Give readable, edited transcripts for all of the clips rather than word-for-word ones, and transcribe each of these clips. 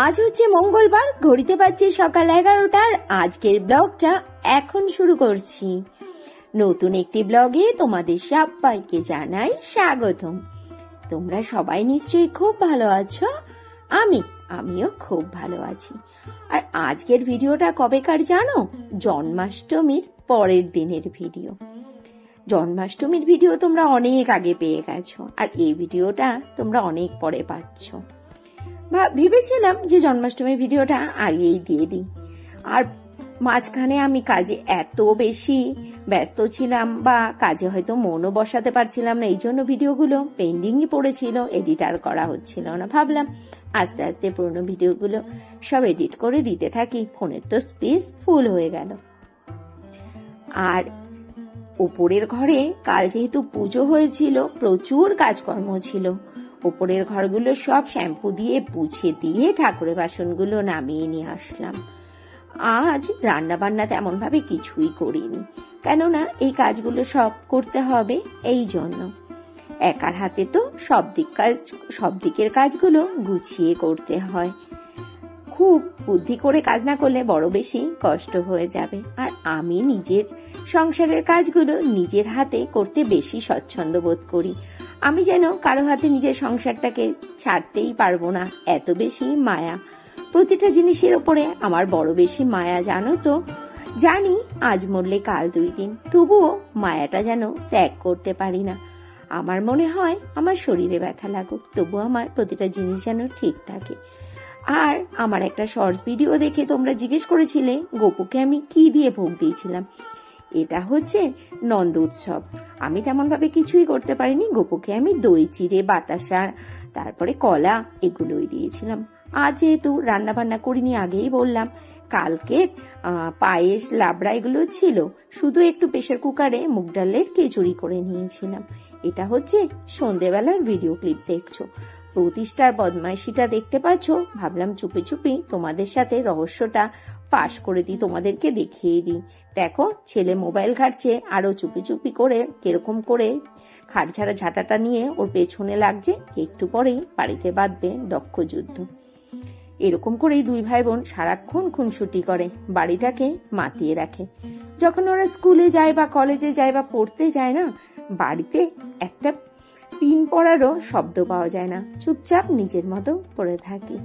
আজ হচ্ছে মঙ্গলবার, ঘড়িতে বাজছে সকাল 11টার। আজকের ব্লগটা এখন শুরু করছি। নতুন একটি ব্লগে তোমাদের সবাইকে জানাই স্বাগতম। তোমরা সবাই নিশ্চয়ই খুব ভালো আছো। আমিও খুব ভালো আছি। আর আজকের ভিডিওটা কবেকার জানো? জন্মাষ্টমীর পরের দিনের ভিডিও। জন্মাষ্টমীর ভিডিও তোমরা অনেক আগে পেয়ে গেছো, আর এই ভিডিওটা তোমরা অনেক পরে পাচ্ছ। ভেবেছিলাম যে জন্মাষ্টমীর ভিডিওটা আগেই দিয়ে দিই, আর মাঝখানে আমি কাজে এত বেশি ব্যস্ত ছিলাম বা কাজে হয়তো মনও বসাতে পারছিলাম না, এই জন্য ভিডিওগুলো পেন্ডিংই পড়েছিল, এডিটার করা হচ্ছিল না। ভাবলাম আস্তে আস্তে পুরোনো ভিডিওগুলো সব এডিট করে দিতে থাকি, ফোনের তো স্পেস ফুল হয়ে গেল। আর উপরের ঘরে কাল যেহেতু পুজো হয়েছিল, প্রচুর কাজকর্ম ছিল। উপরের ঘরগুলো সব শ্যাম্পু দিয়ে পুছে দিয়ে ঠাকুরের বাসনগুলো নামিয়ে নিয়ে আসলাম। আজ রান্না বান্না তেমন ভাবে কিছুই করিনি, কেননা এই কাজগুলো সব করতে হবে, এই জন্য। একার হাতে তো সব দিকের কাজগুলো গুছিয়ে করতে হয়। খুব বুদ্ধি করে কাজ না করলে বড় বেশি কষ্ট হয়ে যাবে। আর আমি নিজের সংসারের কাজগুলো নিজের হাতে করতে বেশি স্বচ্ছন্দ বোধ করি। আমি যেন কারো হাতে নিজের সংসারটাকে ছাড়তেই পারবো না, এত বেশি মায়া। প্রতিটা জিনিসের ওপরে আমার বড় বেশি মায়া, জানো তো। জানি আজ মরলে কাল 2 দিন, তবুও মায়াটা যেন ত্যাগ করতে পারি না। আমার মনে হয় আমার শরীরে ব্যথা লাগুক, তবু আমার প্রতিটা জিনিস যেন ঠিক থাকে। আর আমার একটা শর্টস ভিডিও দেখে তোমরা জিজ্ঞেস করেছিলে গোপুকে আমি কি দিয়ে ভোগ দিয়েছিলাম। এটা হচ্ছে নন্দ উৎসব। আমি তেমন ভাবে কিছুই করতে পারিনি। গোপুকে আমি দই চিড়ে, বাতাসা, তারপরে কলা এগুলোই দিয়েছিলাম। আজ যেহেতু রান্না বান্না করিনি, আগেই বললাম, কালকে পায়েস, লাবড়া এগুলো ছিল, শুধু একটু প্রেসার কুকারে মুগ ডালের খিচুড়ি করে নিয়েছিলাম। এটা হচ্ছে সন্ধেবেলার ভিডিও ক্লিপ দেখছো। প্রতিষ্ঠার বদমাইশিটা দেখতে পাচ্ছ। ভাবলাম চুপি চুপি তোমাদের সাথে রহস্যটা পাশ করে দিই, তোমাদেরকে দেখিয়ে দিই। দেখো, ছেলে মোবাইল ঘাটছে, আরো চুপি চুপি করে কিরকম করে খাট ঝাড়া ঝাঁটাটা নিয়ে ওর পেছনে লাগছে। একটু পরেই বাড়িতে বাঁধবে দক্ষ যুদ্ধ। এরকম করেই 2 ভাই বোন সারাক্ষণ খুনসুটি করে, বাড়িটাকে মাতিয়ে রাখে। যখন ওরা স্কুলে যায় বা কলেজে যায় বা পড়তে যায় না, বাড়িতে একটা পিন পড়ারও শব্দ পাওয়া যায় না, চুপচাপ নিজের মতো পড়ে থাকি।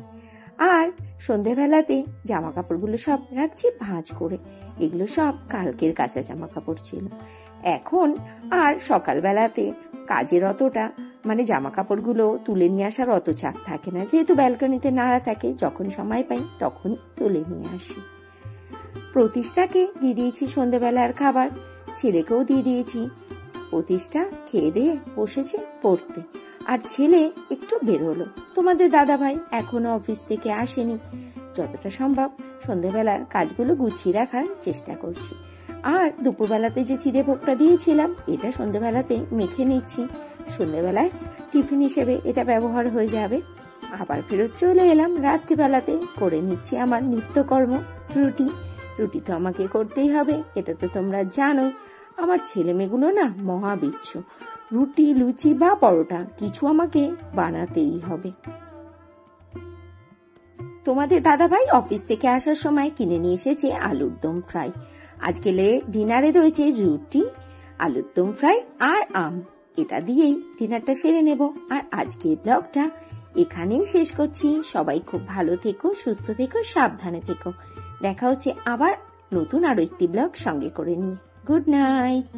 আর সন্ধেবেলাতে জামা কাপড়গুলো সব রাখছি ভাঁজ করে, এগুলো সব কালকের কাঁচা জামা কাপড় ছিল। এখন আর সকালবেলাতে কাজের অতটা জামা কাপড়গুলো তুলে নিয়ে আসার অত চাপ থাকে না, যেহেতু ব্যালকনিতে নাড়া থাকে, যখন সময় পাই তখন তুলে নিয়ে আসি। প্রতিষ্ঠাকে দিয়ে দিয়েছি সন্ধেবেলার খাবার, ছেলেকেও দিয়ে দিয়েছি। প্রতিষ্ঠা খেয়ে দিয়ে বসেছে পড়তে, আর ছেলে একটু বেরোলো। তোমাদের দাদা ভাই এখনো অফিস থেকে আসেনি। যতটা সম্ভব সন্ধেবেলার কাজগুলো গুছিয়ে রাখার চেষ্টা করছি। আর দুপুরবেলাতে যে চিড়ে ভোগটা দিয়েছিলাম, এটা সন্ধেবেলাতে মেখে নিচ্ছি। সন্ধেবেলায় টিফিন হিসেবে এটা ব্যবহার হয়ে যাবে। আবার ফেরত চলে এলাম রাত্রিবেলাতে, করে নিচ্ছি আমার নিত্যকর্ম রুটি। রুটি তো আমাকে করতেই হবে, এটা তো তোমরা জানোই। আমার ছেলে মেয়েগুলো না মহাবিচ্ছু, রুটি, লুচি বা পরোটা কিছু আমাকে বানাতেই হবে। তোমাদের দাদা ভাই অফিস থেকে আসার সময় কিনে নিয়ে এসেছে আলুর দম ফ্রাই। আজকে ডিনারে রয়েছে রুটি, আলুর দম ফ্রাই আর আম। এটা দিয়েই ডিনারটা সেরে নেব। আর আজকের ব্লগটা এখানেই শেষ করছি। সবাই খুব ভালো থেকো, সুস্থ থেকো, সাবধানে থেকো। দেখা হচ্ছে আবার নতুন আরো একটি ব্লগ সঙ্গে করে নিয়ে। Good night.